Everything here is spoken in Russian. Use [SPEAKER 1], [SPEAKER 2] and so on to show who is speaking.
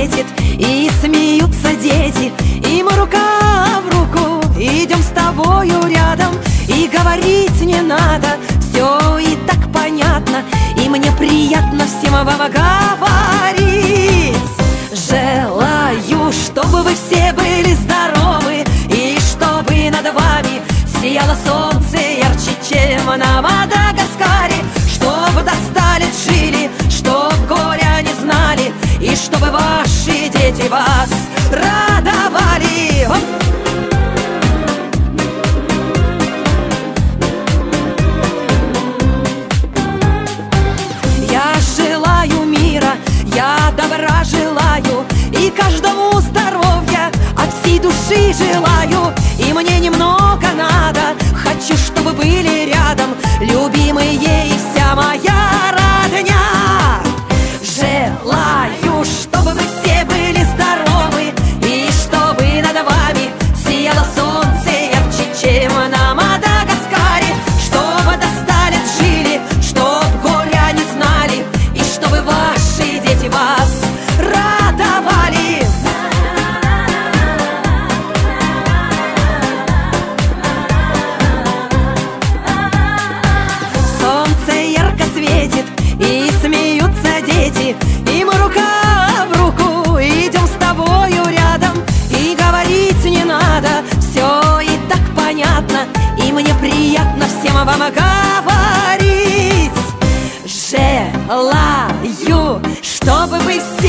[SPEAKER 1] светит, и смеются дети, и мы рука в руку идем с тобою рядом. И говорить не надо, все и так понятно, и мне приятно всем вам говорить. Желаю, чтобы вы все были здоровы, и чтобы над вами сияло солнце ярче, чем на Мадагаскаре. Чтоб до 100 лет жили, чтоб горя не знали, и чтобы ваши дети вас радовали. Я желаю мира, я добра желаю, и каждому здоровья от всей души желаю. И мне немного надо, хочу, чтобы были рядом любимые и вся моя родня. Желаю, чтобы вы все были здоровы, и чтобы над вами сияло солнце ярче, чем на Мадагаскаре. Чтобы до 100 лет жили, чтоб горя не знали, и чтобы ваши дети вас радовали. Солнце ярко светит, и смеются дети, и мы рука в руку идем с тобою рядом. И говорить не надо, все и так понятно, и мне приятно всем вам говорить. Желаю, чтобы вы все